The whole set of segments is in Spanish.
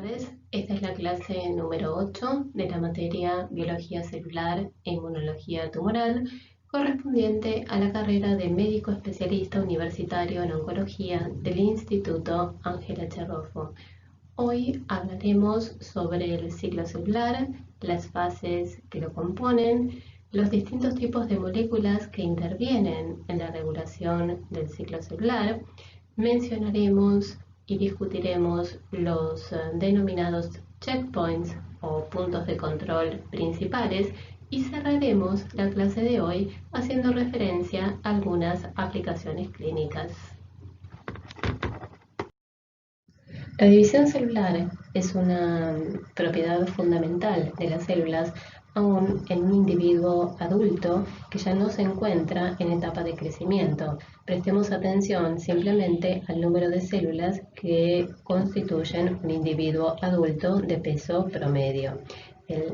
tardes. Esta es la clase número 8 de la materia Biología Celular e Inmunología Tumoral, correspondiente a la carrera de médico especialista universitario en oncología del Instituto Ángel H. Roffo. Hoy hablaremos sobre el ciclo celular, las fases que lo componen, los distintos tipos de moléculas que intervienen en la regulación del ciclo celular. Mencionaremos y discutiremos los denominados checkpoints o puntos de control principales y cerraremos la clase de hoy haciendo referencia a algunas aplicaciones clínicas. La división celular es una propiedad fundamental de las células aún en un individuo adulto que ya no se encuentra en etapa de crecimiento. Prestemos atención simplemente al número de células que constituyen un individuo adulto de peso promedio.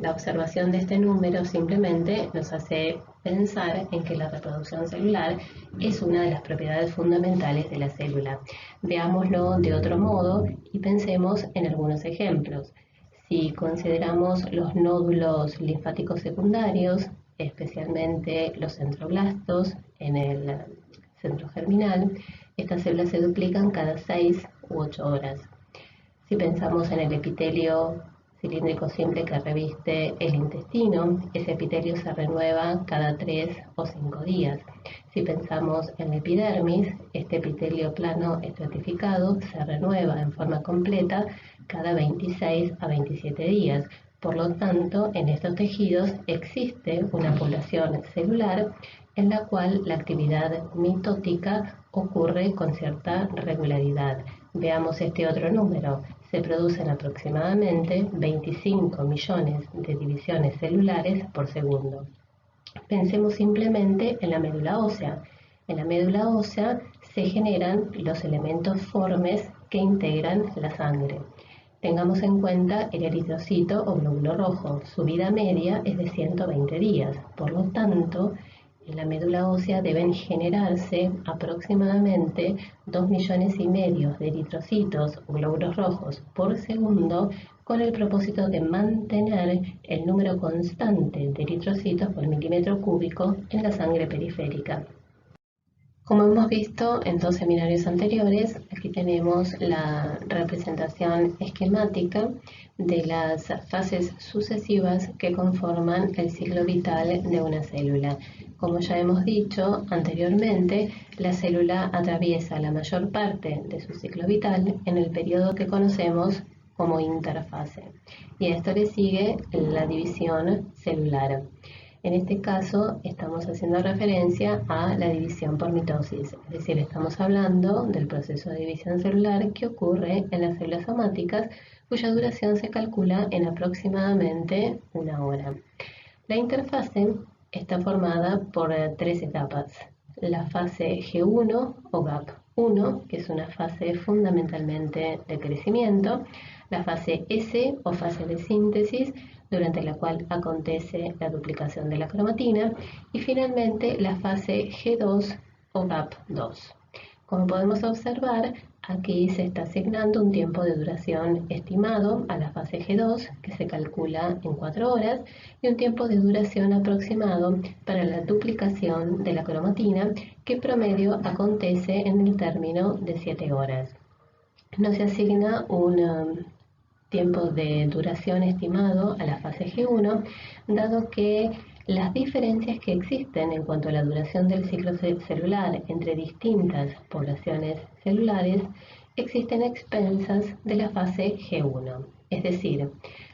La observación de este número simplemente nos hace pensar en que la reproducción celular es una de las propiedades fundamentales de la célula. Veámoslo de otro modo y pensemos en algunos ejemplos. Si consideramos los nódulos linfáticos secundarios, especialmente los centroblastos en el centro germinal, estas células se duplican cada 6 u 8 horas. Si pensamos en el epitelio cilíndrico simple que reviste el intestino, ese epitelio se renueva cada 3 o 5 días. Si pensamos en la epidermis, este epitelio plano estratificado se renueva en forma completa cada 26 a 27 días. Por lo tanto, en estos tejidos existe una población celular en la cual la actividad mitótica ocurre con cierta regularidad. Veamos este otro número. Se producen aproximadamente 25 millones de divisiones celulares por segundo. Pensemos simplemente en la médula ósea. En la médula ósea se generan los elementos formes que integran la sangre. Tengamos en cuenta el eritrocito o glóbulo rojo. Su vida media es de 120 días. Por lo tanto, en la médula ósea deben generarse aproximadamente 2,5 millones de eritrocitos o glóbulos rojos por segundo con el propósito de mantener el número constante de eritrocitos por milímetro cúbico en la sangre periférica. Como hemos visto en 2 seminarios anteriores, aquí tenemos la representación esquemática de las fases sucesivas que conforman el ciclo vital de una célula. Como ya hemos dicho anteriormente, la célula atraviesa la mayor parte de su ciclo vital en el periodo que conocemos como interfase. Y a esto le sigue la división celular. En este caso estamos haciendo referencia a la división por mitosis, es decir, estamos hablando del proceso de división celular que ocurre en las células somáticas cuya duración se calcula en aproximadamente 1 hora. La interfase está formada por 3 etapas. La fase G1 o GAP1, que es una fase fundamentalmente de crecimiento, la fase S o fase de síntesis, durante la cual acontece la duplicación de la cromatina, y finalmente la fase G2 o GAP2. Como podemos observar, aquí se está asignando un tiempo de duración estimado a la fase G2, que se calcula en 4 horas, y un tiempo de duración aproximado para la duplicación de la cromatina, que promedio acontece en el término de 7 horas. No se asigna un tiempo de duración estimado a la fase G1, dado que las diferencias que existen en cuanto a la duración del ciclo celular entre distintas poblaciones celulares existen a expensas de la fase G1. Es decir,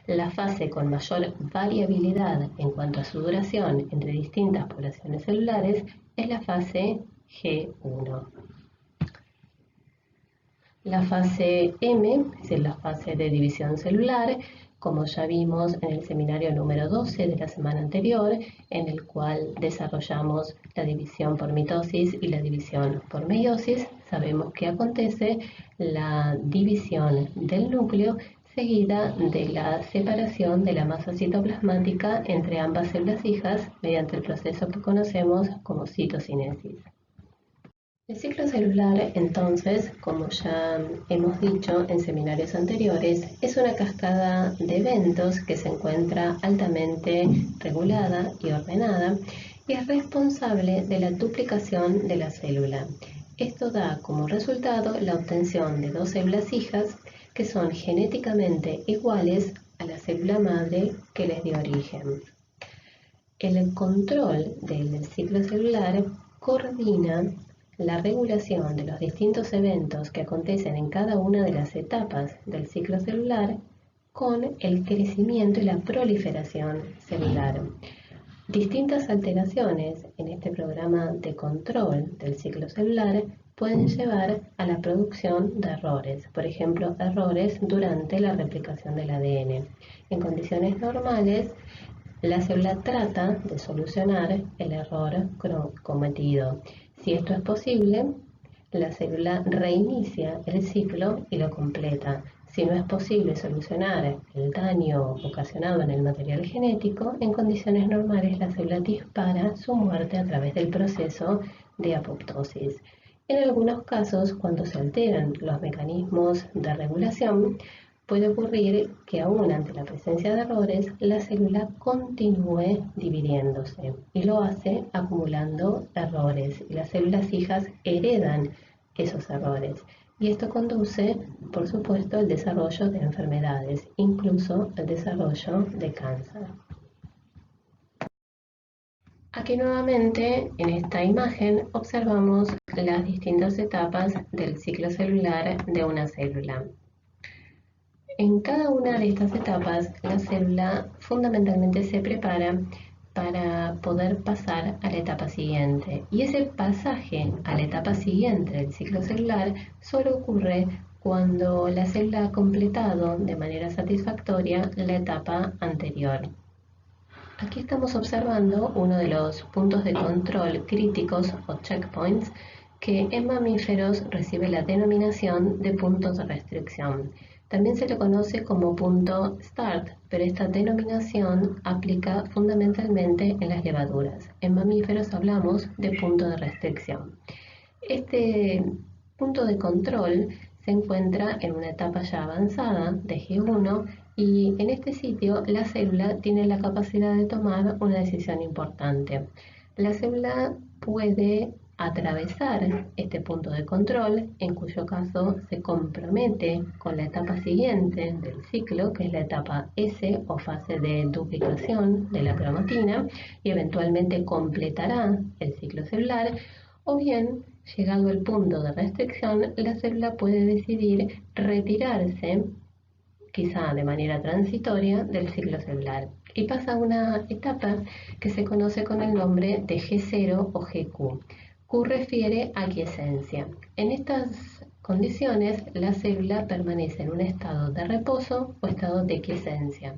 la fase con mayor variabilidad en cuanto a su duración entre distintas poblaciones celulares es la fase G1. La fase M es la fase de división celular, como ya vimos en el seminario número 12 de la semana anterior, en el cual desarrollamos la división por mitosis y la división por meiosis. Sabemos que acontece la división del núcleo seguida de la separación de la masa citoplasmática entre ambas células hijas mediante el proceso que conocemos como citocinesis. El ciclo celular, entonces, como ya hemos dicho en seminarios anteriores, es una cascada de eventos que se encuentra altamente regulada y ordenada y es responsable de la duplicación de la célula. Esto da como resultado la obtención de dos células hijas que son genéticamente iguales a la célula madre que les dio origen. El control del ciclo celular coordina la regulación de los distintos eventos que acontecen en cada una de las etapas del ciclo celular con el crecimiento y la proliferación celular. Distintas alteraciones en este programa de control del ciclo celular pueden llevar a la producción de errores, por ejemplo, errores durante la replicación del ADN. En condiciones normales, la célula trata de solucionar el error cometido. Si esto es posible, la célula reinicia el ciclo y lo completa. Si no es posible solucionar el daño ocasionado en el material genético, en condiciones normales la célula dispara su muerte a través del proceso de apoptosis. En algunos casos, cuando se alteran los mecanismos de regulación, puede ocurrir que aún ante la presencia de errores, la célula continúe dividiéndose y lo hace acumulando errores y las células hijas heredan esos errores. Y esto conduce, por supuesto, al desarrollo de enfermedades, incluso al desarrollo de cáncer. Aquí nuevamente en esta imagen observamos las distintas etapas del ciclo celular de una célula. En cada una de estas etapas, la célula fundamentalmente se prepara para poder pasar a la etapa siguiente. Y ese pasaje a la etapa siguiente del ciclo celular solo ocurre cuando la célula ha completado de manera satisfactoria la etapa anterior. Aquí estamos observando uno de los puntos de control críticos o checkpoints que en mamíferos recibe la denominación de puntos de restricción. También se le conoce como punto START, pero esta denominación aplica fundamentalmente en las levaduras. En mamíferos hablamos de punto de restricción. Este punto de control se encuentra en una etapa ya avanzada de G1 y en este sitio la célula tiene la capacidad de tomar una decisión importante. La célula puede atravesar este punto de control, en cuyo caso se compromete con la etapa siguiente del ciclo, que es la etapa S o fase de duplicación de la cromatina, y eventualmente completará el ciclo celular, o bien, llegado el punto de restricción, la célula puede decidir retirarse, quizá de manera transitoria, del ciclo celular y pasa a una etapa que se conoce con el nombre de G0 o GQ. Q refiere a quiesencia. En estas condiciones, la célula permanece en un estado de reposo o estado de quiesencia,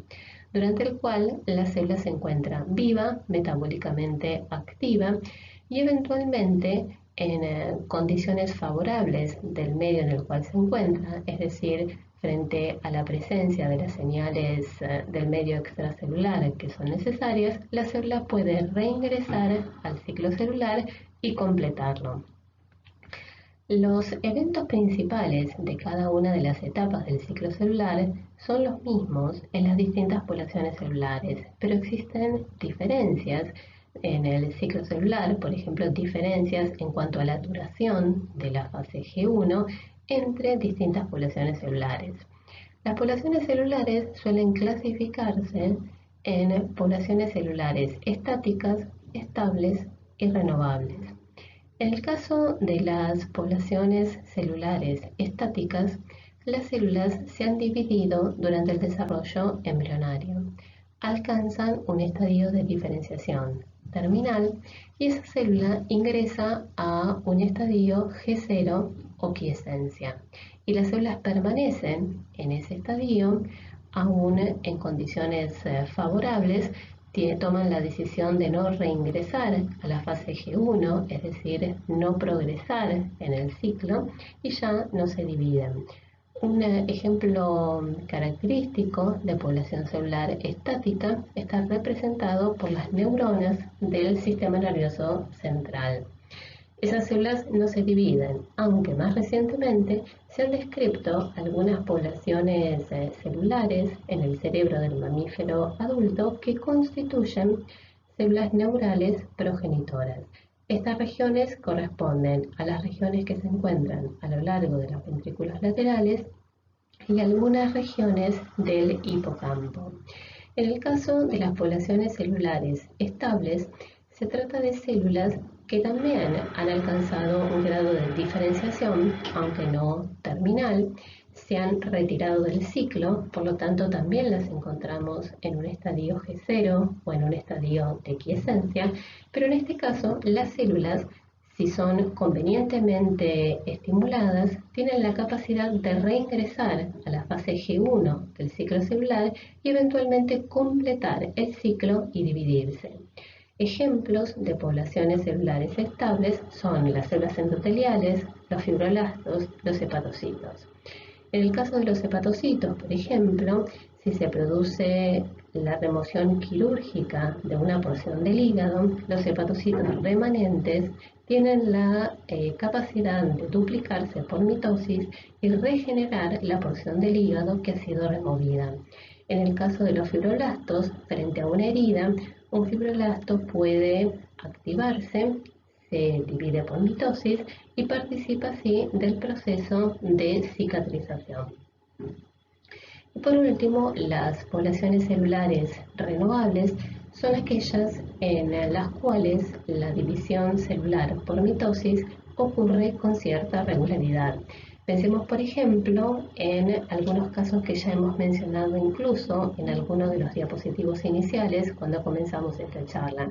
durante el cual la célula se encuentra viva, metabólicamente activa y eventualmente en condiciones favorables del medio en el cual se encuentra, es decir, frente a la presencia de las señales del medio extracelular que son necesarias, la célula puede reingresar al ciclo celular y completarlo. Los eventos principales de cada una de las etapas del ciclo celular son los mismos en las distintas poblaciones celulares, pero existen diferencias en el ciclo celular, por ejemplo, diferencias en cuanto a la duración de la fase G1 entre distintas poblaciones celulares. Las poblaciones celulares suelen clasificarse en poblaciones celulares estáticas, estables y renovables. En el caso de las poblaciones celulares estáticas, las células se han dividido durante el desarrollo embrionario. Alcanzan un estadio de diferenciación terminal y esa célula ingresa a un estadio G0 o quiescencia. Y las células permanecen en ese estadio aún en condiciones favorables, toman la decisión de no reingresar a la fase G1, es decir, no progresar en el ciclo y ya no se dividen. Un ejemplo característico de población celular estática está representado por las neuronas del sistema nervioso central. Esas células no se dividen, aunque más recientemente se han descrito algunas poblaciones celulares en el cerebro del mamífero adulto que constituyen células neurales progenitoras. Estas regiones corresponden a las regiones que se encuentran a lo largo de los ventrículos laterales y algunas regiones del hipocampo. En el caso de las poblaciones celulares estables, se trata de células que también han alcanzado un grado de diferenciación, aunque no terminal, se han retirado del ciclo, por lo tanto también las encontramos en un estadio G0 o en un estadio de quiescencia, pero en este caso las células, si son convenientemente estimuladas, tienen la capacidad de reingresar a la fase G1 del ciclo celular y eventualmente completar el ciclo y dividirse. Ejemplos de poblaciones celulares estables son las células endoteliales, los fibroblastos, los hepatocitos. En el caso de los hepatocitos, por ejemplo, si se produce la remoción quirúrgica de una porción del hígado, los hepatocitos remanentes tienen la capacidad de duplicarse por mitosis y regenerar la porción del hígado que ha sido removida. En el caso de los fibroblastos, frente a una herida, un fibroblasto puede activarse, se divide por mitosis y participa así del proceso de cicatrización. Y por último, las poblaciones celulares renovables son aquellas en las cuales la división celular por mitosis ocurre con cierta regularidad. Pensemos, por ejemplo, en algunos casos que ya hemos mencionado incluso en algunos de los diapositivos iniciales cuando comenzamos esta charla.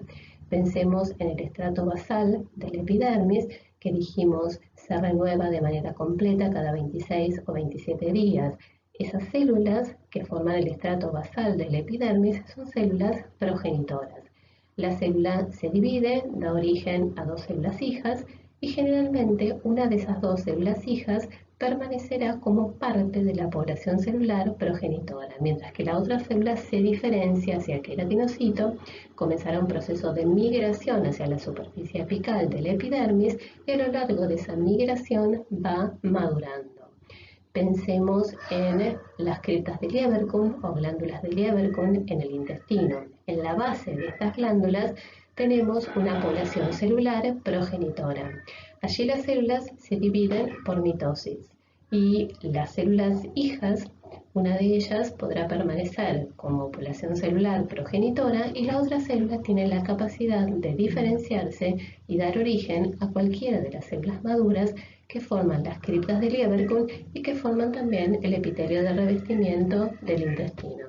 Pensemos en el estrato basal del epidermis, que dijimos se renueva de manera completa cada 26 o 27 días. Esas células que forman el estrato basal del epidermis son células progenitoras. La célula se divide, da origen a dos células hijas y generalmente una de esas dos células hijas permanecerá como parte de la población celular progenitora, mientras que la otra célula se diferencia hacia el queratinocito, comenzará un proceso de migración hacia la superficie apical del epidermis y a lo largo de esa migración va madurando. Pensemos en las criptas de Lieberkühn o glándulas de Lieberkühn en el intestino. En la base de estas glándulas tenemos una población celular progenitora. Allí las células se dividen por mitosis y las células hijas, una de ellas podrá permanecer como población celular progenitora y la otra célula tiene la capacidad de diferenciarse y dar origen a cualquiera de las células maduras que forman las criptas de Lieberkühn y que forman también el epitelio de revestimiento del intestino.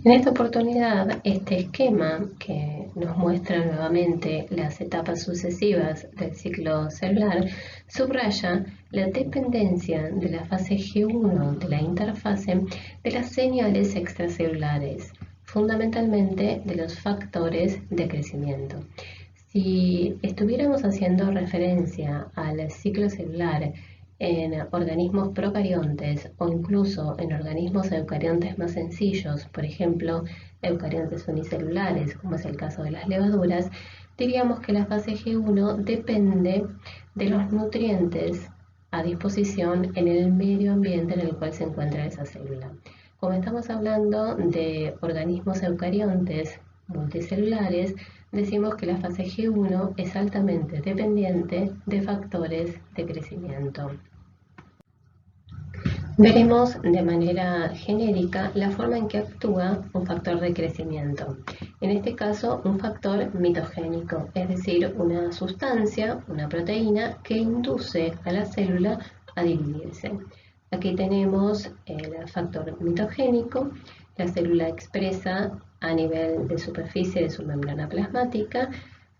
En esta oportunidad, este esquema que nos muestra nuevamente las etapas sucesivas del ciclo celular subraya la dependencia de la fase G1 de la interfase de las señales extracelulares, fundamentalmente de los factores de crecimiento. Si estuviéramos haciendo referencia al ciclo celular en organismos procariontes o incluso en organismos eucariontes más sencillos, por ejemplo, eucariontes unicelulares, como es el caso de las levaduras, diríamos que la fase G1 depende de los nutrientes a disposición en el medio ambiente en el cual se encuentra esa célula. Como estamos hablando de organismos eucariontes multicelulares, decimos que la fase G1 es altamente dependiente de factores de crecimiento. Veremos de manera genérica la forma en que actúa un factor de crecimiento. En este caso, un factor mitogénico, es decir, una sustancia, una proteína que induce a la célula a dividirse. Aquí tenemos el factor mitogénico. La célula expresa a nivel de superficie de su membrana plasmática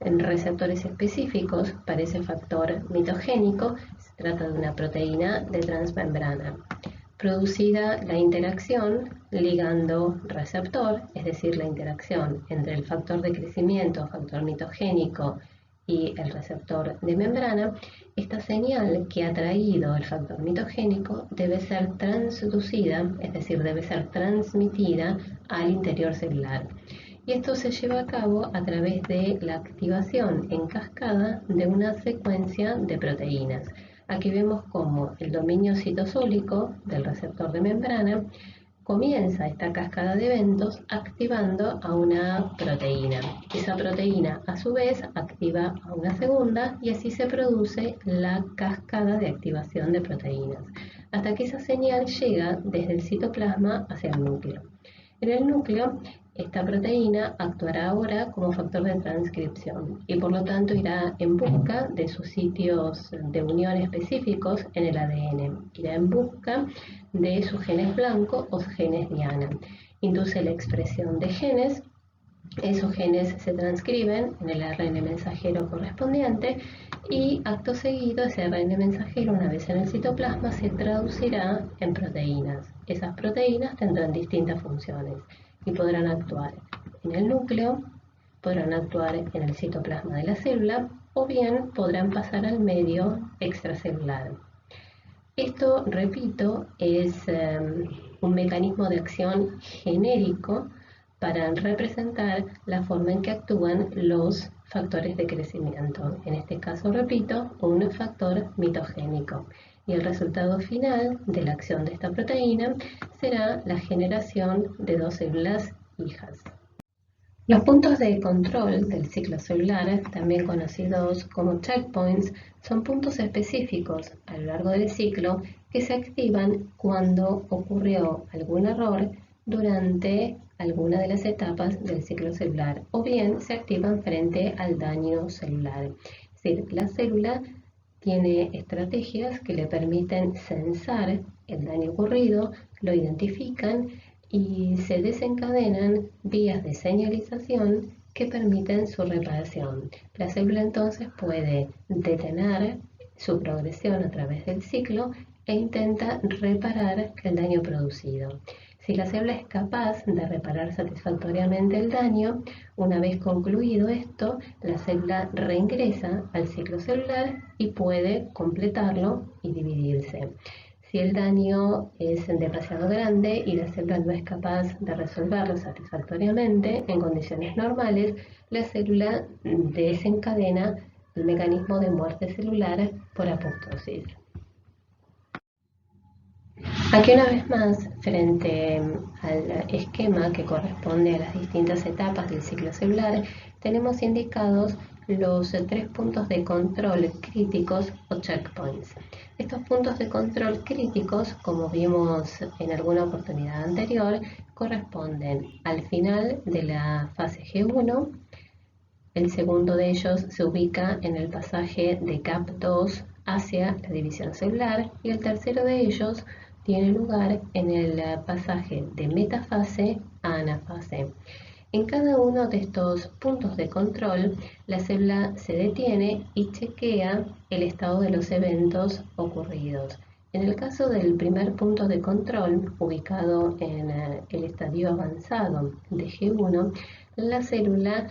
en receptores específicos para ese factor mitogénico. Se trata de una proteína de transmembrana. Producida la interacción ligando-receptor, es decir, la interacción entre el factor de crecimiento, factor mitogénico, y el receptor de membrana, esta señal que ha traído el factor mitogénico debe ser transducida, es decir, debe ser transmitida al interior celular. y esto se lleva a cabo a través de la activación en cascada de una secuencia de proteínas. Aquí vemos cómo el dominio citosólico del receptor de membrana comienza esta cascada de eventos activando a una proteína. Esa proteína a su vez activa a una segunda y así se produce la cascada de activación de proteínas, hasta que esa señal llega desde el citoplasma hacia el núcleo. En el núcleo, esta proteína actuará ahora como factor de transcripción y por lo tanto irá en busca de sus sitios de unión específicos en el ADN, irá en busca de sus genes blanco o genes diana. Induce la expresión de genes, esos genes se transcriben en el ARN mensajero correspondiente y acto seguido ese ARN mensajero, una vez en el citoplasma, se traducirá en proteínas. Esas proteínas tendrán distintas funciones y podrán actuar en el núcleo, podrán actuar en el citoplasma de la célula o bien podrán pasar al medio extracelular. Esto, repito, es un mecanismo de acción genérico para representar la forma en que actúan los factores de crecimiento. En este caso, repito, un factor mitogénico. Y el resultado final de la acción de esta proteína será la generación de dos células hijas. Los puntos de control del ciclo celular, también conocidos como checkpoints, son puntos específicos a lo largo del ciclo que se activan cuando ocurrió algún error durante alguna de las etapas del ciclo celular o bien se activan frente al daño celular. Es decir, la célula tiene estrategias que le permiten censar el daño ocurrido, lo identifican y se desencadenan vías de señalización que permiten su reparación. La célula entonces puede detener su progresión a través del ciclo e intenta reparar el daño producido. Si la célula es capaz de reparar satisfactoriamente el daño, una vez concluido esto, la célula reingresa al ciclo celular y puede completarlo y dividirse. Si el daño es demasiado grande y la célula no es capaz de resolverlo satisfactoriamente en condiciones normales, la célula desencadena el mecanismo de muerte celular por apoptosis. Aquí una vez más, frente al esquema que corresponde a las distintas etapas del ciclo celular, tenemos indicados los 3 puntos de control críticos o checkpoints. Estos puntos de control críticos, como vimos en alguna oportunidad anterior, corresponden al final de la fase G1. El segundo de ellos se ubica en el pasaje de CAP2 hacia la división celular y el tercero de ellos tiene lugar en el pasaje de metafase a anafase. En cada uno de estos puntos de control, la célula se detiene y chequea el estado de los eventos ocurridos. En el caso del primer punto de control, ubicado en el estadio avanzado de G1, la célula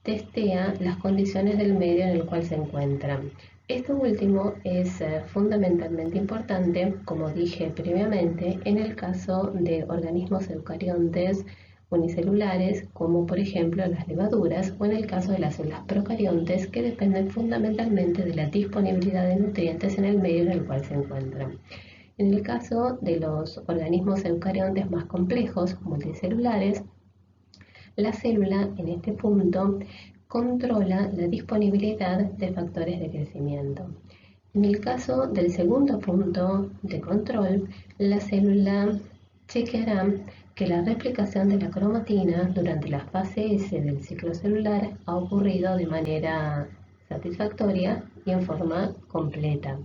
testea las condiciones del medio en el cual se encuentra. Esto último es fundamentalmente importante, como dije previamente, en el caso de organismos eucariontes unicelulares, como por ejemplo las levaduras, o en el caso de las células procariontes, que dependen fundamentalmente de la disponibilidad de nutrientes en el medio en el cual se encuentran. En el caso de los organismos eucariontes más complejos, multicelulares, la célula en este punto controla la disponibilidad de factores de crecimiento. En el caso del segundo punto de control, la célula chequeará que la replicación de la cromatina durante la fase S del ciclo celular ha ocurrido de manera satisfactoria y en forma completa.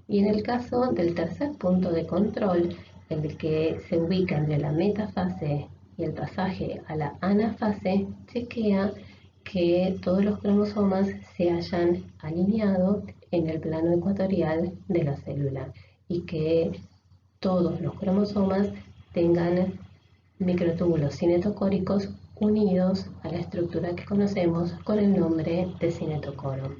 Y en el caso del tercer punto de control, el que se ubica entre la metafase y el pasaje a la anafase, chequea que todos los cromosomas se hayan alineado en el plano ecuatorial de la célula y que todos los cromosomas tengan microtúbulos cinetocóricos unidos a la estructura que conocemos con el nombre de cinetocoro.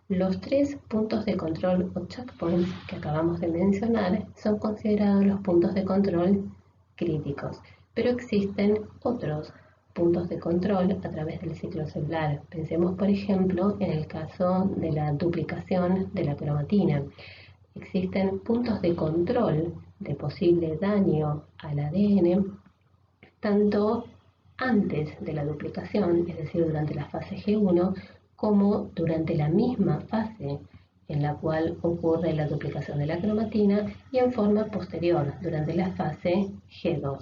Los 3 puntos de control o checkpoints que acabamos de mencionar son considerados los puntos de control críticos, pero existen otros puntos de control a través del ciclo celular. Pensemos, por ejemplo, en el caso de la duplicación de la cromatina. Existen puntos de control de posible daño al ADN, tanto antes de la duplicación, es decir, durante la fase G1, como durante la misma fase en la cual ocurre la duplicación de la cromatina y en forma posterior, durante la fase G2.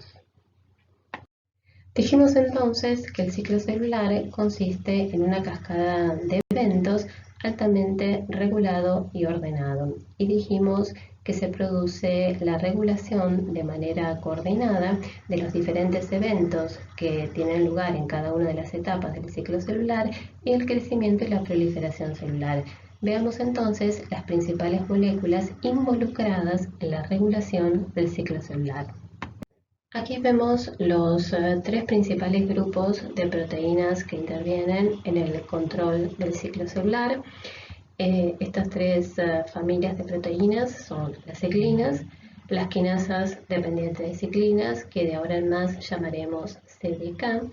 Dijimos entonces que el ciclo celular consiste en una cascada de eventos altamente regulado y ordenado. Y dijimos que se produce la regulación de manera coordinada de los diferentes eventos que tienen lugar en cada una de las etapas del ciclo celular y el crecimiento y la proliferación celular. Veamos entonces las principales moléculas involucradas en la regulación del ciclo celular. Aquí vemos los tres principales grupos de proteínas que intervienen en el control del ciclo celular. Estas tres familias de proteínas son las ciclinas, las quinasas dependientes de ciclinas, que de ahora en más llamaremos CDK,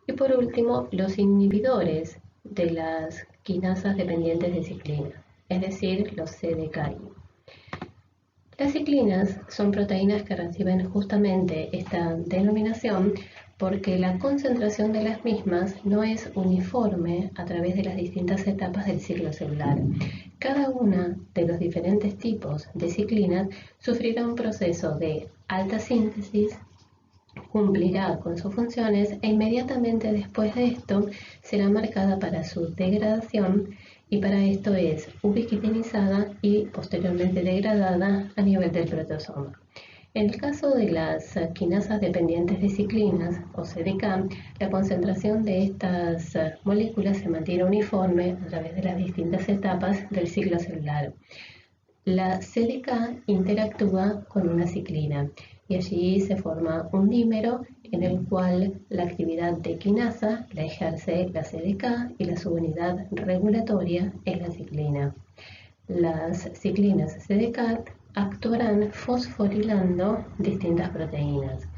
y por último los inhibidores de las quinasas dependientes de ciclina, es decir, los CDKI. Las ciclinas son proteínas que reciben justamente esta denominación porque la concentración de las mismas no es uniforme a través de las distintas etapas del ciclo celular. Cada una de los diferentes tipos de ciclinas sufrirá un proceso de alta síntesis, cumplirá con sus funciones e inmediatamente después de esto será marcada para su degradación y para esto es ubiquitinizada y posteriormente degradada a nivel del protosoma. En el caso de las quinasas dependientes de ciclinas o CDK, la concentración de estas moléculas se mantiene uniforme a través de las distintas etapas del ciclo celular. La CDK interactúa con una ciclina y allí se forma un dímero en el cual la actividad de quinasa la ejerce la CDK y la subunidad regulatoria es la ciclina. Las ciclinas CDK actuarán fosforilando distintas proteínas.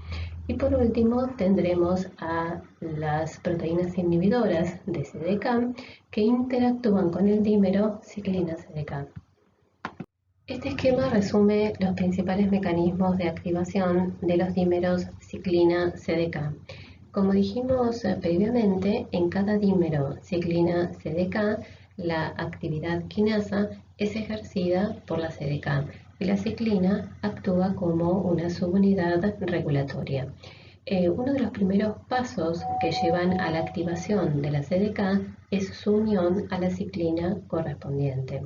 Y por último tendremos a las proteínas inhibidoras de CDK que interactúan con el dímero ciclina-CDK. Este esquema resume los principales mecanismos de activación de los dímeros ciclina-CDK. Como dijimos previamente, en cada dímero ciclina-CDK, la actividad quinasa es ejercida por la CDK y la ciclina actúa como una subunidad regulatoria. Uno de los primeros pasos que llevan a la activación de la CDK es su unión a la ciclina correspondiente.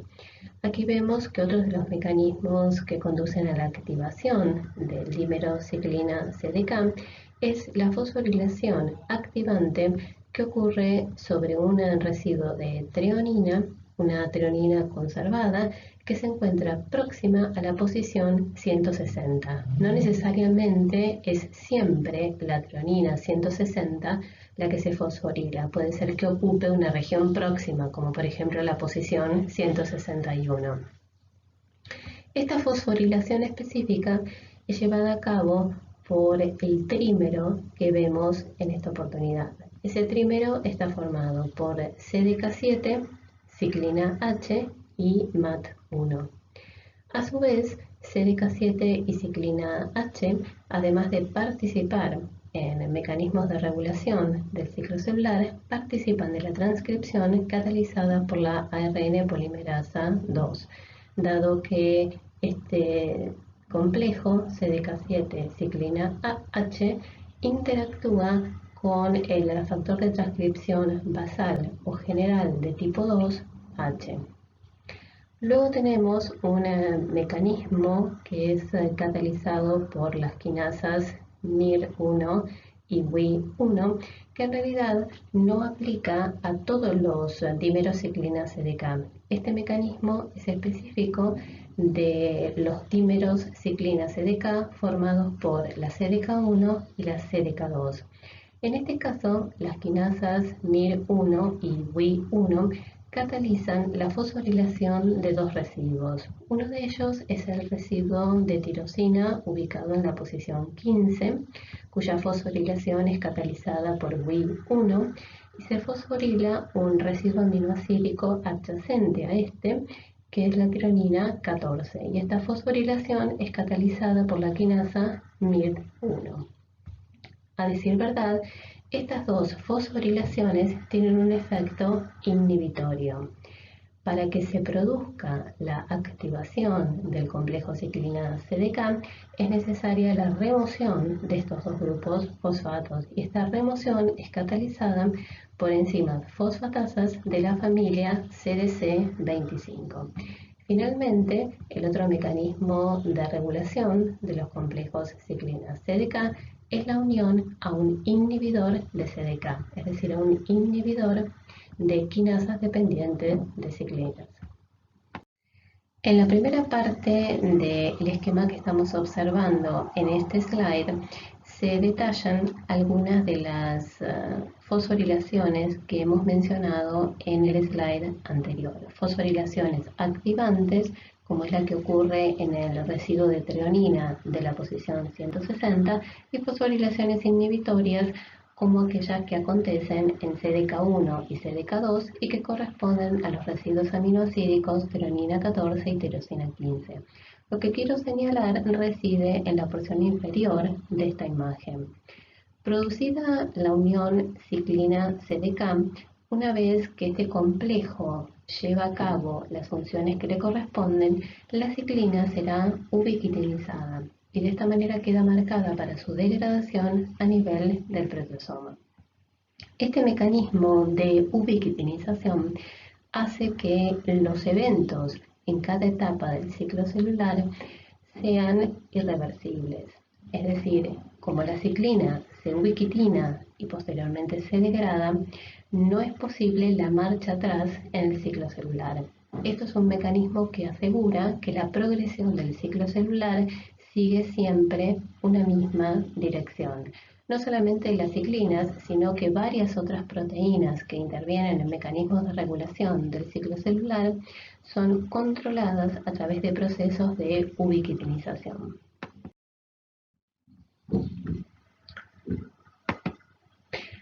Aquí vemos que otros de los mecanismos que conducen a la activación del dímero ciclina-CDK es la fosforilación activante que ocurre sobre un residuo de treonina, una treonina conservada que se encuentra próxima a la posición 160. No necesariamente es siempre la treonina 160 la que se fosforila. Puede ser que ocupe una región próxima, como por ejemplo la posición 161. Esta fosforilación específica es llevada a cabo por el trímero que vemos en esta oportunidad. Ese trímero está formado por CDK7, ciclina H y MAT1. A su vez, CDK7 y ciclina H, además de participar en mecanismos de regulación del ciclo celular, participan de la transcripción catalizada por la ARN polimerasa 2, dado que este complejo CDK7 ciclina H interactúa con el factor de transcripción basal o general de tipo 2, H. Luego tenemos un mecanismo que es catalizado por las quinasas MIR1 y WI1, que en realidad no aplica a todos los dímeros ciclina CDK. Este mecanismo es específico de los dímeros ciclina CDK formados por la CDK1 y la CDK2. En este caso, las quinasas MIR1 y WI1 catalizan la fosforilación de dos residuos. Uno de ellos es el residuo de tirosina ubicado en la posición 15, cuya fosforilación es catalizada por Wi1 y se fosforila un residuo aminoacídico adyacente a este, que es la tironina 14, y esta fosforilación es catalizada por la quinasa MIR1. A decir verdad, estas dos fosforilaciones tienen un efecto inhibitorio. Para que se produzca la activación del complejo ciclina-CDK es necesaria la remoción de estos dos grupos fosfatos, y esta remoción es catalizada por enzimas fosfatasas de la familia CDC25. Finalmente, el otro mecanismo de regulación de los complejos ciclina-CDK es la unión a un inhibidor de CDK, es decir, a un inhibidor de quinasas dependientes de ciclinas. En la primera parte del esquema que estamos observando en este slide se detallan algunas de las fosforilaciones que hemos mencionado en el slide anterior. Fosforilaciones activantes, como es la que ocurre en el residuo de treonina de la posición 160, y fosforilaciones inhibitorias, como aquellas que acontecen en CDK1 y CDK2 y que corresponden a los residuos aminoácidicos tironina 14 y tirosina 15. Lo que quiero señalar reside en la porción inferior de esta imagen. Producida la unión ciclina-CDK, una vez que este complejo lleva a cabo las funciones que le corresponden, la ciclina será ubiquitinizada y de esta manera queda marcada para su degradación a nivel del proteasoma. Este mecanismo de ubiquitinización hace que los eventos en cada etapa del ciclo celular sean irreversibles. Es decir, como la ciclina se ubiquitina y posteriormente se degrada, no es posible la marcha atrás en el ciclo celular. Esto es un mecanismo que asegura que la progresión del ciclo celular sigue siempre una misma dirección. No solamente las ciclinas, sino que varias otras proteínas que intervienen en mecanismos de regulación del ciclo celular son controladas a través de procesos de ubiquitinización.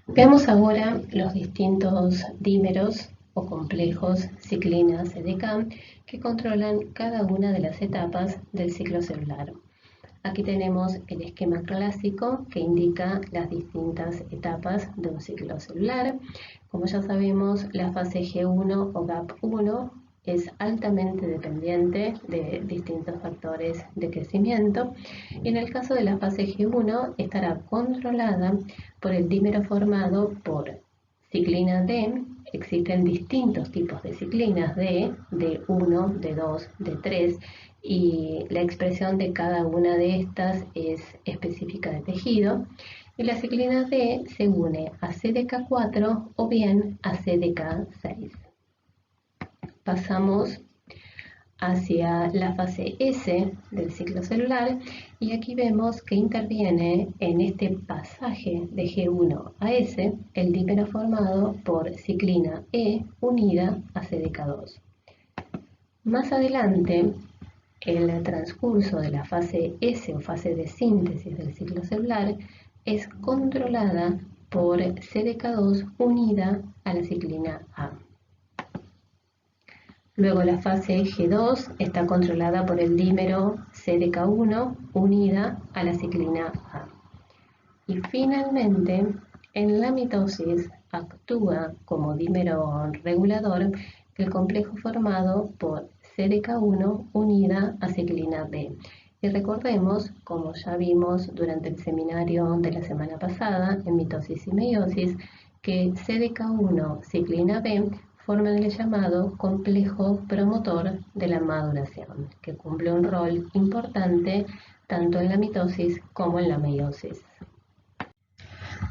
Veamos ahora los distintos dímeros o complejos ciclina-CDK que controlan cada una de las etapas del ciclo celular. Aquí tenemos el esquema clásico que indica las distintas etapas de un ciclo celular. Como ya sabemos, la fase G1 o GAP1 es altamente dependiente de distintos factores de crecimiento, y en el caso de la fase G1 estará controlada por el dímero formado por ciclina D. Existen distintos tipos de ciclinas D, D1, D2, D3, y la expresión de cada una de estas es específica de tejido. Y la ciclina D se une a CDK4 o bien a CDK6. Pasamos hacia la fase S del ciclo celular y aquí vemos que interviene en este pasaje de G1 a S el dímero formado por ciclina E unida a CDK2. Más adelante, el transcurso de la fase S o fase de síntesis del ciclo celular es controlada por CDK2 unida a la ciclina A. Luego la fase G2 está controlada por el dímero CDK1 unida a la ciclina A. Y finalmente, en la mitosis actúa como dímero regulador el complejo formado por CDK1 unida a ciclina B. Y recordemos, como ya vimos durante el seminario de la semana pasada en mitosis y meiosis, que CDK1 ciclina B forman el llamado complejo promotor de la maduración, que cumple un rol importante tanto en la mitosis como en la meiosis.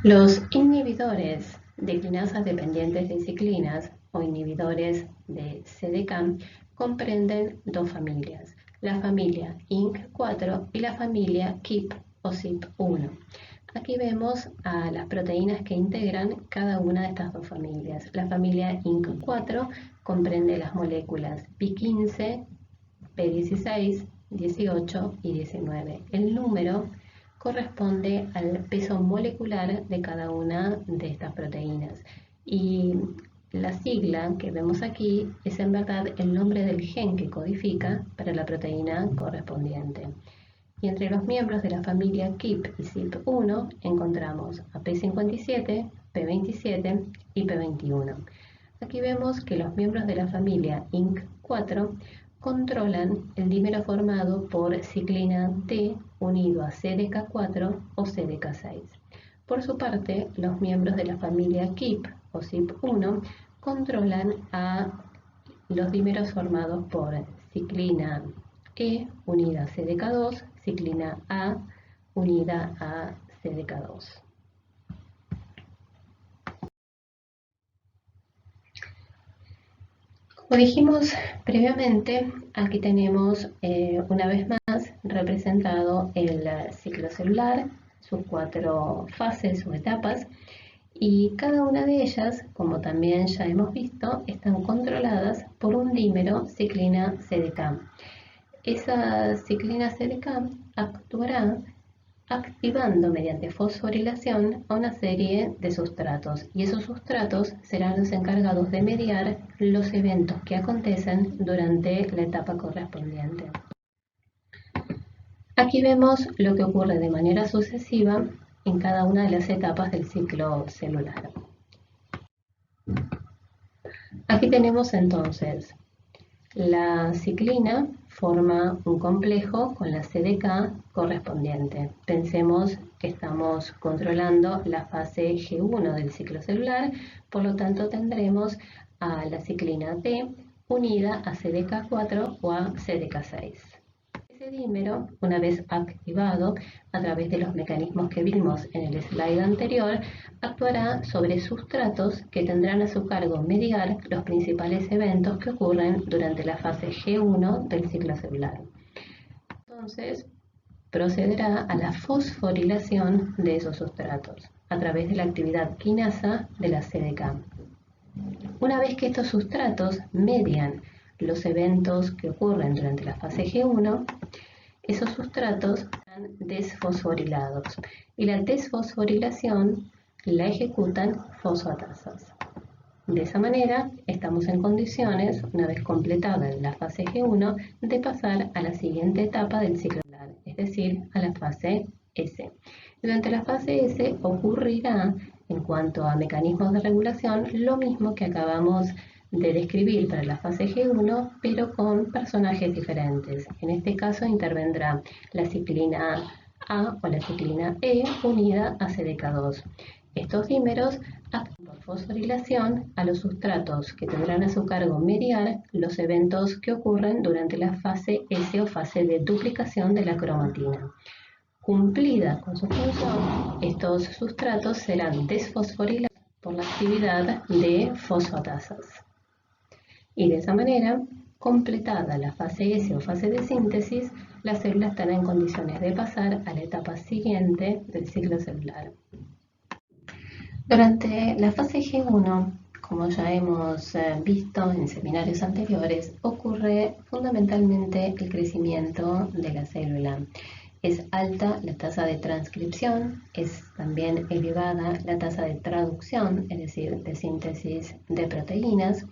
Los inhibidores de quinasas dependientes de ciclinas o inhibidores de CDK comprenden dos familias, la familia INC4 y la familia KIP o CYP1. Aquí vemos a las proteínas que integran cada una de estas dos familias. La familia INC4 comprende las moléculas Pi15, P16, 18 y 19. El número corresponde al peso molecular de cada una de estas proteínas. Y la sigla que vemos aquí es en verdad el nombre del gen que codifica para la proteína correspondiente. Y entre los miembros de la familia KIP y CYP1 encontramos a P57, P27 y P21. Aquí vemos que los miembros de la familia INC4 controlan el dímero formado por ciclina T unido a CDK4 o CDK6. Por su parte, los miembros de la familia KIP o CYP1 controlan a los dímeros formados por ciclina E unida a CDK2, ciclina A unida a CDK2. Como dijimos previamente, aquí tenemos una vez más representado el ciclo celular, sus 4 fases o etapas, y cada una de ellas, como también ya hemos visto, están controladas por un dímero ciclina CDK. Esa ciclina CDK actuará activando mediante fosforilación a una serie de sustratos, y esos sustratos serán los encargados de mediar los eventos que acontecen durante la etapa correspondiente. Aquí vemos lo que ocurre de manera sucesiva en cada una de las etapas del ciclo celular. Aquí tenemos entonces la ciclina forma un complejo con la CDK correspondiente. Pensemos que estamos controlando la fase G1 del ciclo celular, por lo tanto tendremos a la ciclina T unida a CDK4 o a CDK6. Ese dímero, una vez activado a través de los mecanismos que vimos en el slide anterior, actuará sobre sustratos que tendrán a su cargo mediar los principales eventos que ocurren durante la fase G1 del ciclo celular. Entonces, procederá a la fosforilación de esos sustratos a través de la actividad quinasa de la CDK. Una vez que estos sustratos median los eventos que ocurren durante la fase G1, esos sustratos están desfosforilados y la desfosforilación la ejecutan fosfatasas. De esa manera, estamos en condiciones, una vez completada la fase G1, de pasar a la siguiente etapa del ciclo celular, es decir, a la fase S. Durante la fase S ocurrirá, en cuanto a mecanismos de regulación, lo mismo que acabamos de describir para la fase G1, pero con personajes diferentes. En este caso intervendrá la ciclina A o la ciclina E unida a CDK2. Estos dímeros actúan por fosforilación a los sustratos que tendrán a su cargo mediar los eventos que ocurren durante la fase S o fase de duplicación de la cromatina. Cumplida con su función, estos sustratos serán desfosforilados por la actividad de fosfatasas. Y de esa manera, completada la fase S o fase de síntesis, la célula estará en condiciones de pasar a la etapa siguiente del ciclo celular. Durante la fase G1, como ya hemos visto en seminarios anteriores, ocurre fundamentalmente el crecimiento de la célula. Es alta la tasa de transcripción, es también elevada la tasa de traducción, es decir, de síntesis de proteínas.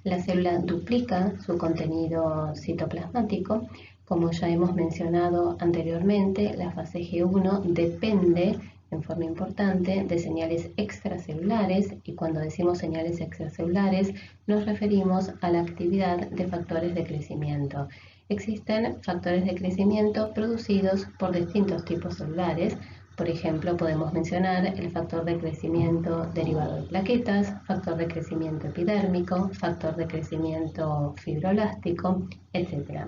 La célula duplica su contenido citoplasmático. Como ya hemos mencionado anteriormente, la fase G1 depende en forma importante de señales extracelulares, y cuando decimos señales extracelulares nos referimos a la actividad de factores de crecimiento. Existen factores de crecimiento producidos por distintos tipos celulares. Por ejemplo, podemos mencionar el factor de crecimiento derivado de plaquetas, factor de crecimiento epidérmico, factor de crecimiento fibroelástico, etc.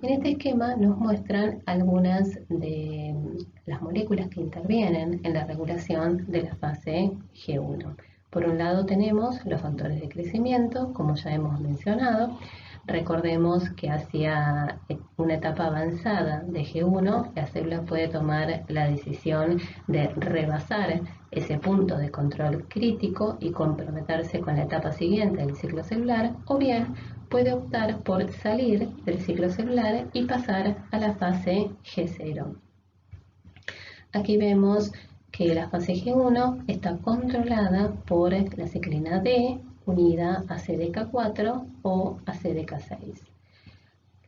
En este esquema nos muestran algunas de las moléculas que intervienen en la regulación de la fase G1. Por un lado tenemos los factores de crecimiento, como ya hemos mencionado. Recordemos que hacia una etapa avanzada de G1, la célula puede tomar la decisión de rebasar ese punto de control crítico y comprometerse con la etapa siguiente del ciclo celular, o bien puede optar por salir del ciclo celular y pasar a la fase G0. Aquí vemos que la fase G1 está controlada por la ciclina D unida a CDK4 o a CDK6.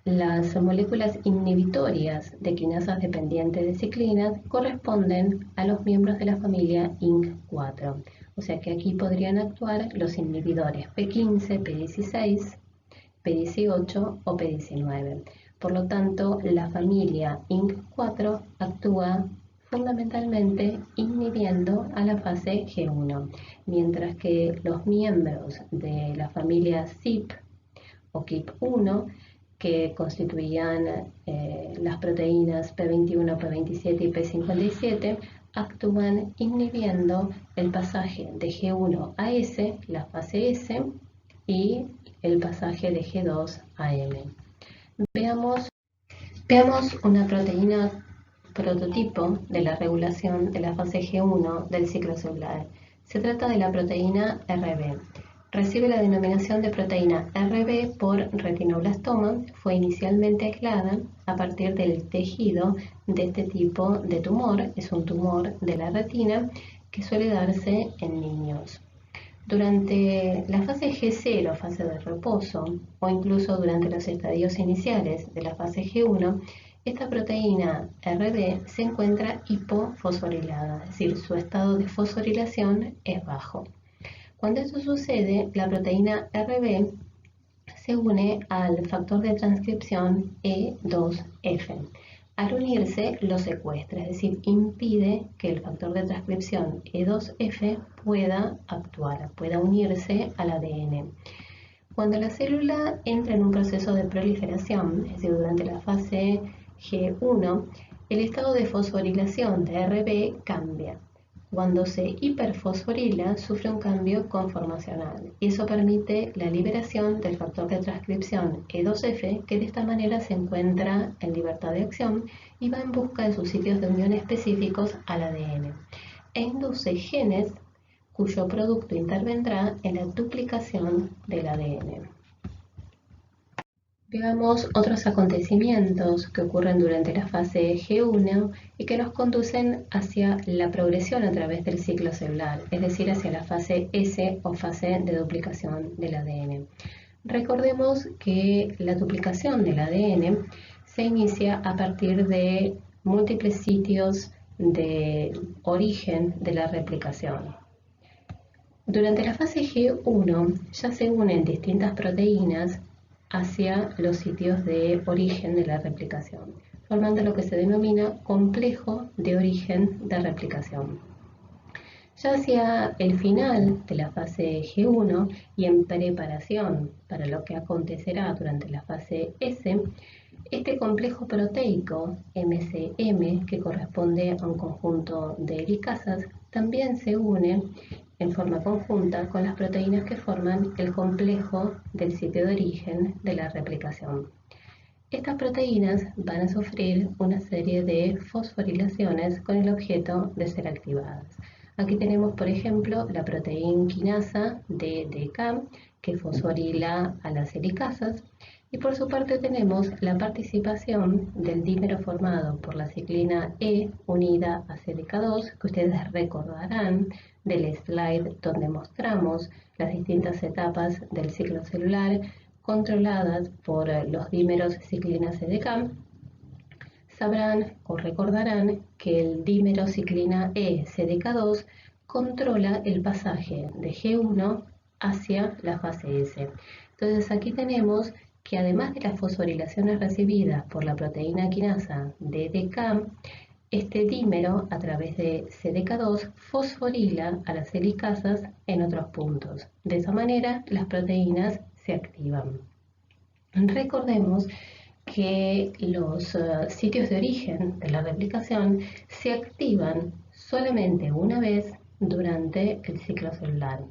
Las moléculas inhibitorias de quinasas dependientes de ciclinas corresponden a los miembros de la familia INC4. O sea que aquí podrían actuar los inhibidores P15, P16, P18 o P19. Por lo tanto, la familia INC4 actúa fundamentalmente inhibiendo a la fase G1, mientras que los miembros de la familia CYP o KIP1, que constituían las proteínas P21, P27 y P57, actúan inhibiendo el pasaje de G1 a S, la fase S, y el pasaje de G2 a M. Veamos una proteína prototipo de la regulación de la fase G1 del ciclo celular. Se trata de la proteína Rb. Recibe la denominación de proteína Rb por retinoblastoma. Fue inicialmente aislada a partir del tejido de este tipo de tumor. Es un tumor de la retina que suele darse en niños. Durante la fase G0, fase de reposo, o incluso durante los estadios iniciales de la fase G1, esta proteína Rb se encuentra hipofosforilada, es decir, su estado de fosforilación es bajo. Cuando esto sucede, la proteína Rb se une al factor de transcripción E2F. Al unirse, lo secuestra, es decir, impide que el factor de transcripción E2F pueda actuar, pueda unirse al ADN. Cuando la célula entra en un proceso de proliferación, es decir, durante la fase G1, el estado de fosforilación de Rb cambia. Cuando se hiperfosforila, sufre un cambio conformacional y eso permite la liberación del factor de transcripción E2F, que de esta manera se encuentra en libertad de acción y va en busca de sus sitios de unión específicos al ADN e induce genes cuyo producto intervendrá en la duplicación del ADN. Veamos otros acontecimientos que ocurren durante la fase G1 y que nos conducen hacia la progresión a través del ciclo celular, es decir, hacia la fase S o fase de duplicación del ADN. Recordemos que la duplicación del ADN se inicia a partir de múltiples sitios de origen de la replicación. Durante la fase G1 ya se unen distintas proteínas hacia los sitios de origen de la replicación, formando lo que se denomina complejo de origen de replicación. Ya hacia el final de la fase G1 y en preparación para lo que acontecerá durante la fase S, este complejo proteico MCM, que corresponde a un conjunto de helicasas, también se une en forma conjunta con las proteínas que forman el complejo del sitio de origen de la replicación. Estas proteínas van a sufrir una serie de fosforilaciones con el objeto de ser activadas. Aquí tenemos, por ejemplo, la proteína quinasa DDK, que fosforila a las helicasas, y por su parte tenemos la participación del dímero formado por la ciclina E unida a CDK2, que ustedes recordarán del slide donde mostramos las distintas etapas del ciclo celular controladas por los dímeros ciclina CDK. Sabrán o recordarán que el dímero ciclina E CDK2 controla el pasaje de G1 hacia la fase S. Entonces aquí tenemos que además de las fosforilaciones recibidas por la proteína quinasa DDK, este dímero a través de CDK2 fosforila a las helicasas en otros puntos. De esa manera las proteínas se activan. Recordemos que los sitios de origen de la replicación se activan solamente una vez durante el ciclo celular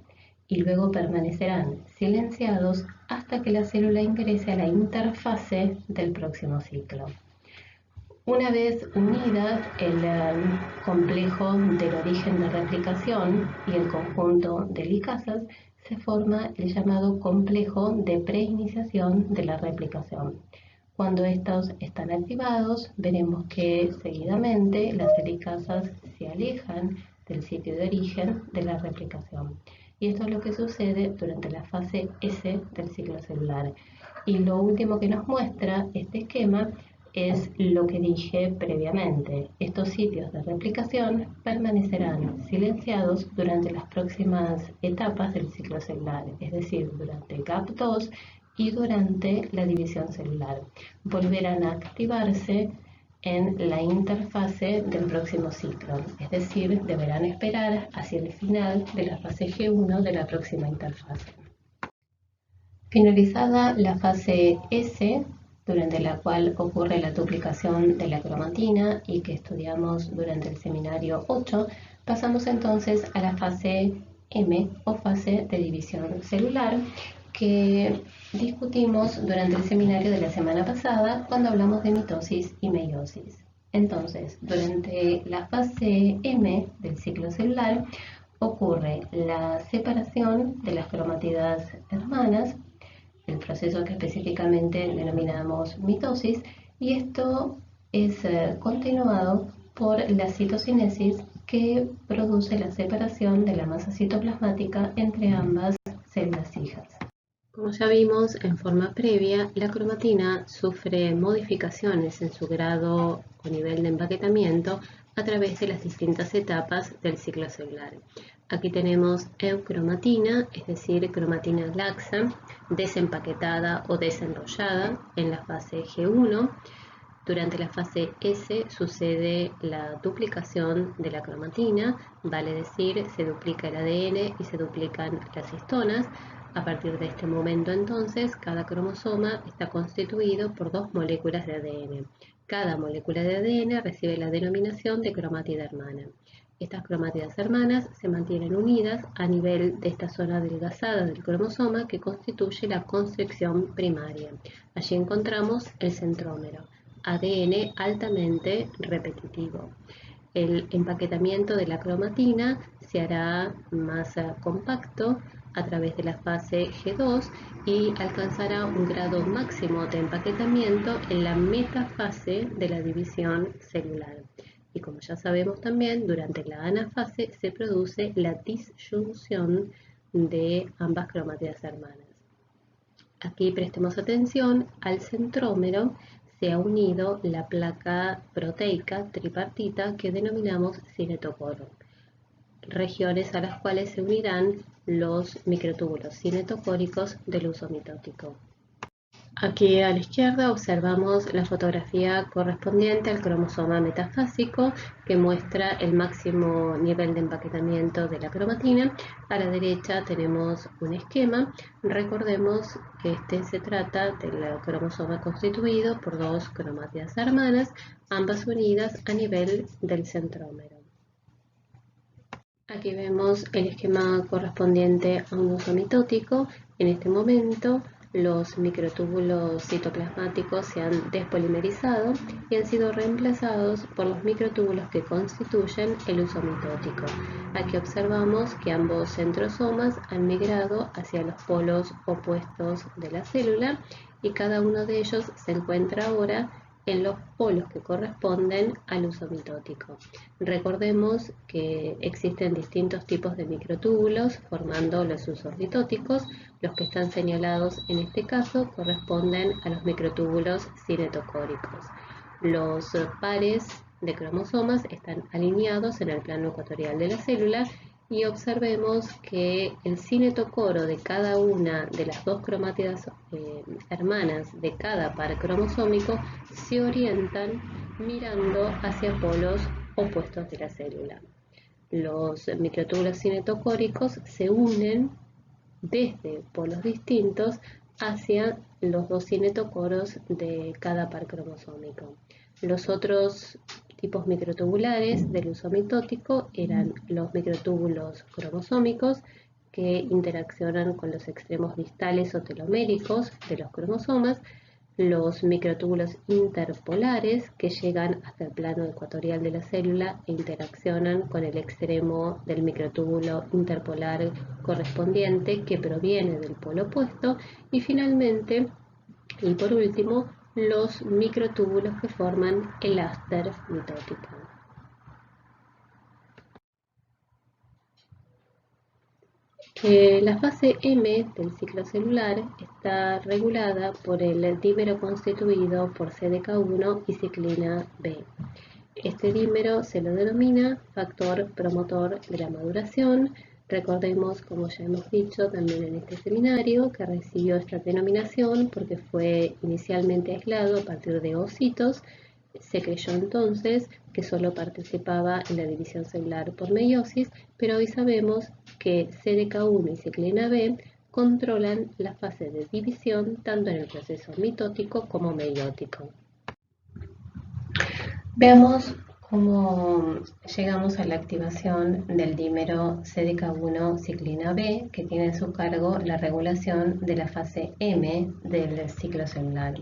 y luego permanecerán silenciados hasta que la célula ingrese a la interfase del próximo ciclo. Una vez unidas el complejo del origen de replicación y el conjunto de licasas, se forma el llamado complejo de preiniciación de la replicación. Cuando estos están activados, veremos que seguidamente las helicasas se alejan del sitio de origen de la replicación. Y esto es lo que sucede durante la fase S del ciclo celular. Y lo último que nos muestra este esquema es lo que dije previamente. Estos sitios de replicación permanecerán silenciados durante las próximas etapas del ciclo celular, es decir, durante GAP2 y durante la división celular. Volverán a activarse en la interfase del próximo ciclo, es decir, deberán esperar hacia el final de la fase G1 de la próxima interfase. Finalizada la fase S, durante la cual ocurre la duplicación de la cromatina y que estudiamos durante el seminario 8, pasamos entonces a la fase M o fase de división celular, que discutimos durante el seminario de la semana pasada cuando hablamos de mitosis y meiosis. Entonces, durante la fase M del ciclo celular ocurre la separación de las cromátidas hermanas, el proceso que específicamente denominamos mitosis, y esto es continuado por la citocinesis, que produce la separación de la masa citoplasmática entre ambas células hijas. Como ya vimos en forma previa, la cromatina sufre modificaciones en su grado o nivel de empaquetamiento a través de las distintas etapas del ciclo celular. Aquí tenemos eucromatina, es decir, cromatina laxa, desempaquetada o desenrollada en la fase G1. Durante la fase S sucede la duplicación de la cromatina, vale decir, se duplica el ADN y se duplican las histonas. A partir de este momento entonces, cada cromosoma está constituido por 2 moléculas de ADN. Cada molécula de ADN recibe la denominación de cromátida hermana. Estas cromátidas hermanas se mantienen unidas a nivel de esta zona adelgazada del cromosoma que constituye la constricción primaria. Allí encontramos el centrómero, ADN altamente repetitivo. El empaquetamiento de la cromatina se hará más compacto a través de la fase G2 y alcanzará un grado máximo de empaquetamiento en la metafase de la división celular. Y como ya sabemos también, durante la anafase se produce la disyunción de ambas cromátidas hermanas. Aquí prestemos atención al centrómero. Se ha unido la placa proteica tripartita que denominamos cinetocoro, regiones a las cuales se unirán los microtúbulos cinetocóricos del uso mitótico. Aquí a la izquierda observamos la fotografía correspondiente al cromosoma metafásico, que muestra el máximo nivel de empaquetamiento de la cromatina. A la derecha tenemos un esquema. Recordemos que se trata del cromosoma constituido por 2 cromátidas hermanas, ambas unidas a nivel del centrómero. Aquí vemos el esquema correspondiente a un uso mitótico. En este momento, los microtúbulos citoplasmáticos se han despolimerizado y han sido reemplazados por los microtúbulos que constituyen el uso mitótico. Aquí observamos que ambos centrosomas han migrado hacia los polos opuestos de la célula y cada uno de ellos se encuentra ahora en los polos que corresponden al uso mitótico. Recordemos que existen distintos tipos de microtúbulos formando los usos mitóticos. Los que están señalados en este caso corresponden a los microtúbulos cinetocóricos. Los pares de cromosomas están alineados en el plano ecuatorial de la célula y observemos que el cinetocoro de cada una de las 2 cromátidas hermanas de cada par cromosómico se orientan mirando hacia polos opuestos de la célula. Los microtúbulos cinetocóricos se unen desde polos distintos hacia los 2 cinetocoros de cada par cromosómico. Los otros tipos microtubulares del uso mitótico eran los microtúbulos cromosómicos, que interaccionan con los extremos distales o teloméricos de los cromosomas, los microtúbulos interpolares que llegan hasta el plano ecuatorial de la célula e interaccionan con el extremo del microtúbulo interpolar correspondiente que proviene del polo opuesto, y finalmente, y por último, los microtúbulos que forman el áster mitótico. La fase M del ciclo celular está regulada por el dímero constituido por CDK1 y ciclina B. Este dímero se lo denomina factor promotor de la maduración. Recordemos, como ya hemos dicho también en este seminario, que recibió esta denominación porque fue inicialmente aislado a partir de ocitos. Se creyó entonces que solo participaba en la división celular por meiosis, pero hoy sabemos que CDK1 y ciclina B controlan la fase de división tanto en el proceso mitótico como meiótico. Veamos cómo llegamos a la activación del dímero CDK1 ciclina B, que tiene a su cargo la regulación de la fase M del ciclo celular.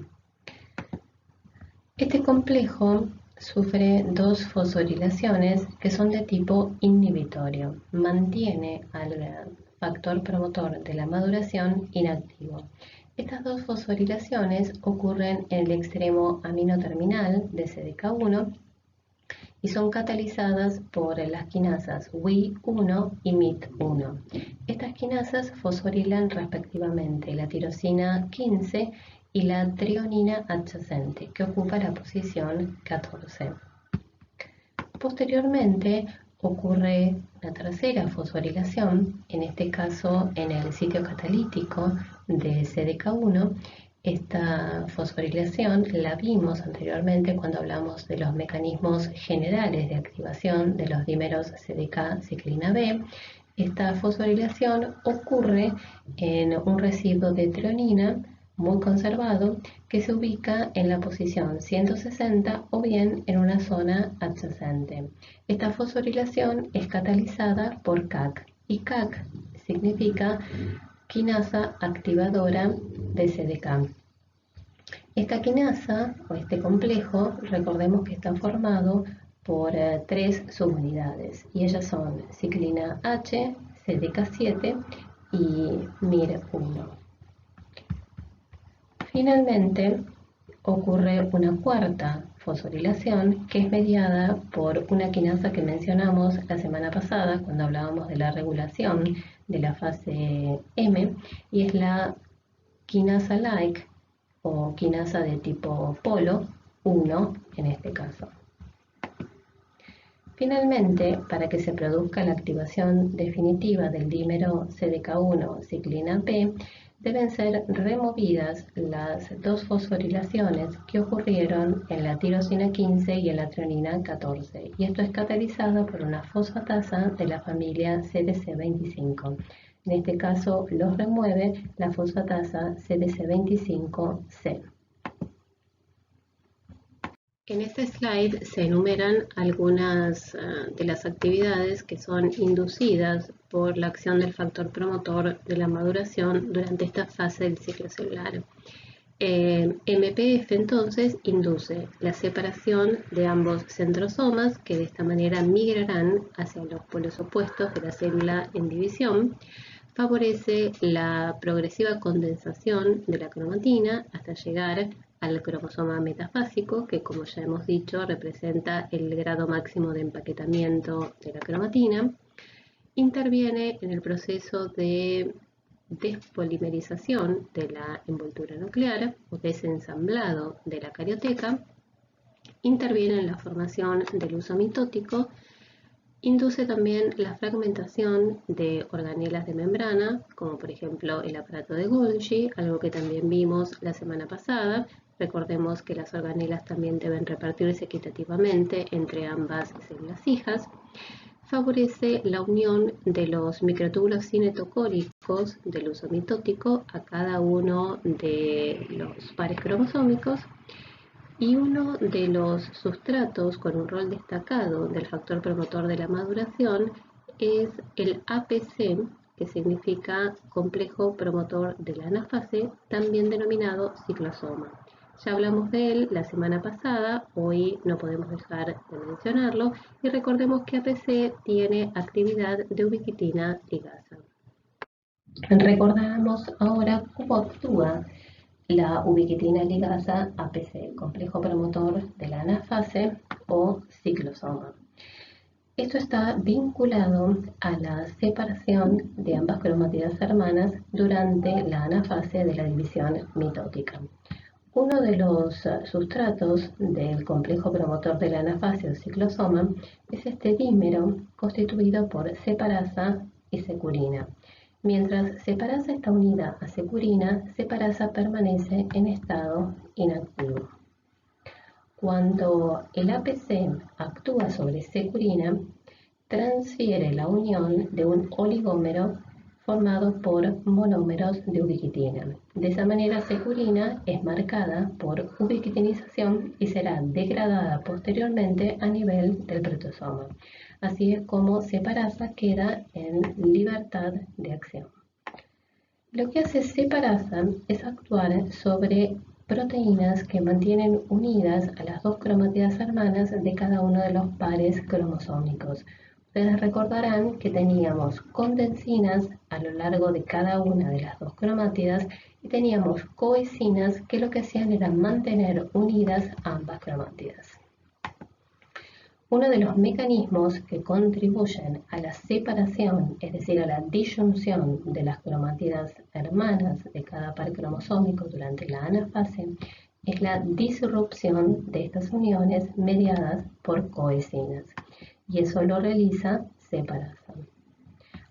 Este complejo sufre dos fosforilaciones que son de tipo inhibitorio. Mantiene al factor promotor de la maduración inactivo. Estas dos fosforilaciones ocurren en el extremo aminoterminal de CDK1 y son catalizadas por las quinasas Wi1 y MIT1. Estas quinasas fosforilan respectivamente la tirosina 15 y la trionina adyacente, que ocupa la posición 14. Posteriormente ocurre la tercera fosforilación, en este caso en el sitio catalítico de CDK1. Esta fosforilación la vimos anteriormente cuando hablamos de los mecanismos generales de activación de los dímeros CDK-ciclina B. Esta fosforilación ocurre en un residuo de trionina muy conservado que se ubica en la posición 160 o bien en una zona adyacente. Esta fosforilación es catalizada por CAC y CAC significa quinasa activadora de CDK. Esta quinasa o este complejo, recordemos que está formado por tres subunidades y ellas son ciclina H, CDK7 y MIR1. Finalmente, ocurre una cuarta fosforilación que es mediada por una quinasa que mencionamos la semana pasada cuando hablábamos de la regulación de la fase M, y es la quinasa-like o quinasa de tipo polo 1 en este caso. Finalmente, para que se produzca la activación definitiva del dímero CDK1 ciclina P, deben ser removidas las dos fosforilaciones que ocurrieron en la tirosina 15 y en la trionina 14, y esto es catalizado por una fosfatasa de la familia CDC25. En este caso los remueve la fosfatasa CDC25C. En este slide se enumeran algunas de las actividades que son inducidas por la acción del factor promotor de la maduración durante esta fase del ciclo celular. MPF entonces induce la separación de ambos centrosomas, que de esta manera migrarán hacia los polos opuestos de la célula en división. Favorece la progresiva condensación de la cromatina hasta llegar al cromosoma metafásico, que como ya hemos dicho representa el grado máximo de empaquetamiento de la cromatina. Interviene en el proceso de despolimerización de la envoltura nuclear o desensamblado de la carioteca. Interviene en la formación del uso mitótico. Induce también la fragmentación de organelas de membrana, como por ejemplo el aparato de Golgi, algo que también vimos la semana pasada. Recordemos que las organelas también deben repartirse equitativamente entre ambas células hijas. Favorece la unión de los microtúbulos cinetocólicos del uso mitótico a cada uno de los pares cromosómicos. Y uno de los sustratos con un rol destacado del factor promotor de la maduración es el APC que significa complejo promotor de la anafase, también denominado ciclosoma. Ya hablamos de él la semana pasada, hoy no podemos dejar de mencionarlo y recordemos que APC tiene actividad de ubiquitina ligasa. Recordamos ahora cómo actúa la ubiquitina ligasa APC, complejo promotor de la anafase o ciclosoma. Esto está vinculado a la separación de ambas cromátidas hermanas durante la anafase de la división mitótica. Uno de los sustratos del complejo promotor de la anafase o ciclosoma es este dímero constituido por separasa y securina. Mientras separasa está unida a securina, separasa permanece en estado inactivo. Cuando el APC actúa sobre securina, transfiere la unión de un oligómero formado por monómeros de ubiquitina. De esa manera, securina es marcada por ubiquitinización y será degradada posteriormente a nivel del protosoma. Así es como separasa queda en libertad de acción. Lo que hace separasa es actuar sobre proteínas que mantienen unidas a las dos cromátidas hermanas de cada uno de los pares cromosómicos. Ustedes recordarán que teníamos condensinas a lo largo de cada una de las dos cromátidas y teníamos coesinas que lo que hacían era mantener unidas ambas cromátidas. Uno de los mecanismos que contribuyen a la separación, es decir, a la disyunción de las cromátidas hermanas de cada par cromosómico durante la anafase, es la disrupción de estas uniones mediadas por coesinas. Y eso lo realiza separasa.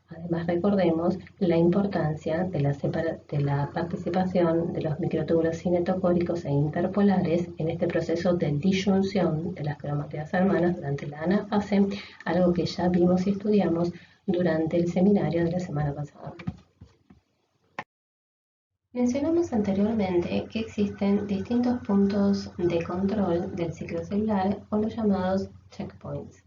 Además, recordemos la importancia de la participación de los microtúbulos cinetocóricos e interpolares en este proceso de disyunción de las cromátidas hermanas durante la anafase, algo que ya vimos y estudiamos durante el seminario de la semana pasada. Mencionamos anteriormente que existen distintos puntos de control del ciclo celular o los llamados checkpoints.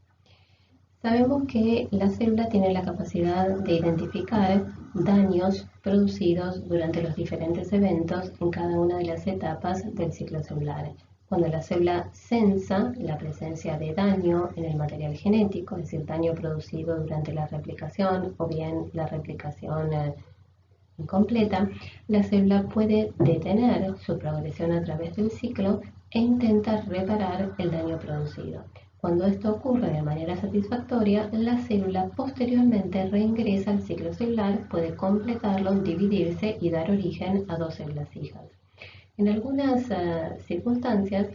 Sabemos que la célula tiene la capacidad de identificar daños producidos durante los diferentes eventos en cada una de las etapas del ciclo celular. Cuando la célula sensa la presencia de daño en el material genético, es decir, daño producido durante la replicación o bien la replicación incompleta, la célula puede detener su progresión a través del ciclo e intentar reparar el daño producido. Cuando esto ocurre de manera satisfactoria, la célula posteriormente reingresa al ciclo celular, puede completarlo, dividirse y dar origen a dos células hijas. En algunas circunstancias,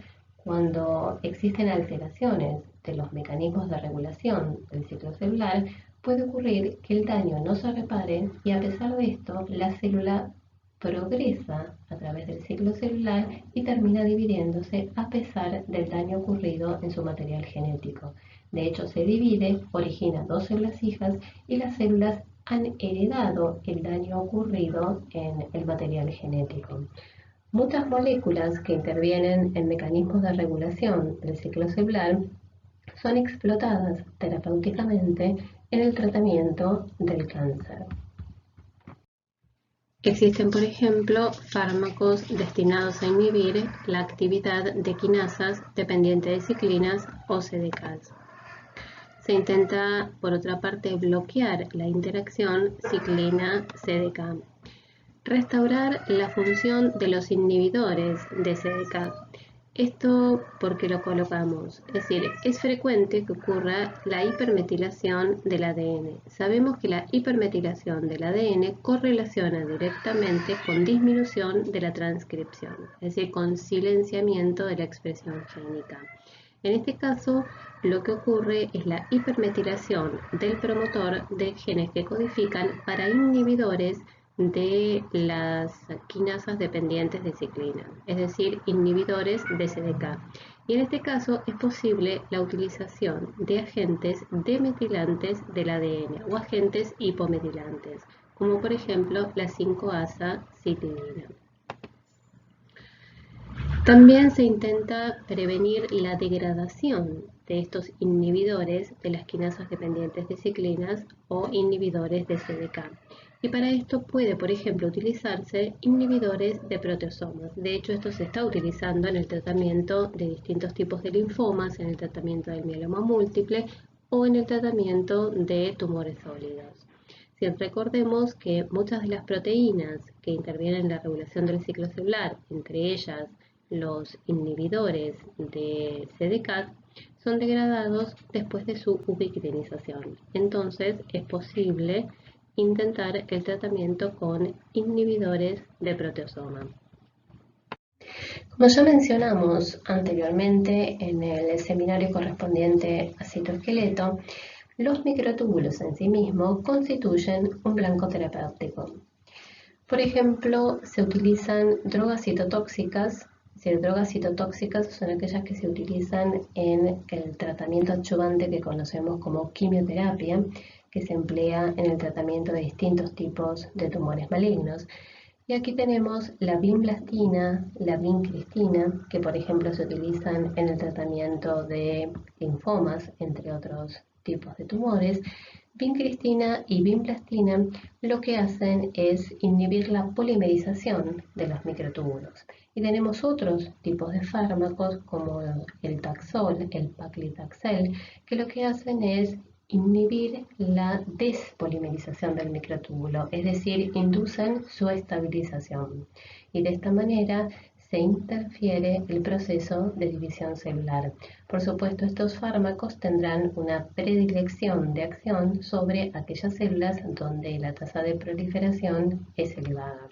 cuando existen alteraciones de los mecanismos de regulación del ciclo celular, puede ocurrir que el daño no se repare y a pesar de esto, la célula progresa a través del ciclo celular y termina dividiéndose a pesar del daño ocurrido en su material genético. De hecho, se divide, origina dos células hijas y las células han heredado el daño ocurrido en el material genético. Muchas moléculas que intervienen en mecanismos de regulación del ciclo celular son explotadas terapéuticamente en el tratamiento del cáncer. Existen, por ejemplo, fármacos destinados a inhibir la actividad de quinasas dependientes de ciclinas o CDKs. Se intenta, por otra parte, bloquear la interacción ciclina-CDK. Restaurar la función de los inhibidores de CDK. Esto porque lo colocamos, es decir, es frecuente que ocurra la hipermetilación del ADN. Sabemos que la hipermetilación del ADN correlaciona directamente con disminución de la transcripción, es decir, con silenciamiento de la expresión génica. En este caso, lo que ocurre es la hipermetilación del promotor de genes que codifican para inhibidores de las quinasas dependientes de ciclina, es decir, inhibidores de CDK. Y en este caso es posible la utilización de agentes demetilantes del ADN o agentes hipometilantes, como por ejemplo la 5-asa-citinina. También se intenta prevenir la degradación de estos inhibidores de las quinasas dependientes de ciclinas o inhibidores de CDK. Y para esto puede, por ejemplo, utilizarse inhibidores de proteasomas. De hecho, esto se está utilizando en el tratamiento de distintos tipos de linfomas, en el tratamiento del mieloma múltiple o en el tratamiento de tumores sólidos. Si recordemos que muchas de las proteínas que intervienen en la regulación del ciclo celular, entre ellas los inhibidores de CDK, son degradados después de su ubiquitinización. Entonces es posible intentar el tratamiento con inhibidores de proteasoma. Como ya mencionamos anteriormente en el seminario correspondiente a citoesqueleto, los microtúbulos en sí mismos constituyen un blanco terapéutico. Por ejemplo, se utilizan drogas citotóxicas. Es decir, drogas citotóxicas son aquellas que se utilizan en el tratamiento adyuvante que conocemos como quimioterapia, que se emplea en el tratamiento de distintos tipos de tumores malignos. Y aquí tenemos la vinblastina, la vincristina, que por ejemplo se utilizan en el tratamiento de linfomas, entre otros tipos de tumores. Vincristina y vinblastina lo que hacen es inhibir la polimerización de los microtúbulos. Y tenemos otros tipos de fármacos como el Taxol, el Paclitaxel, que lo que hacen es inhibir la despolimerización del microtúbulo, es decir, inducen su estabilización. Y de esta manera se interfiere el proceso de división celular. Por supuesto, estos fármacos tendrán una predilección de acción sobre aquellas células donde la tasa de proliferación es elevada.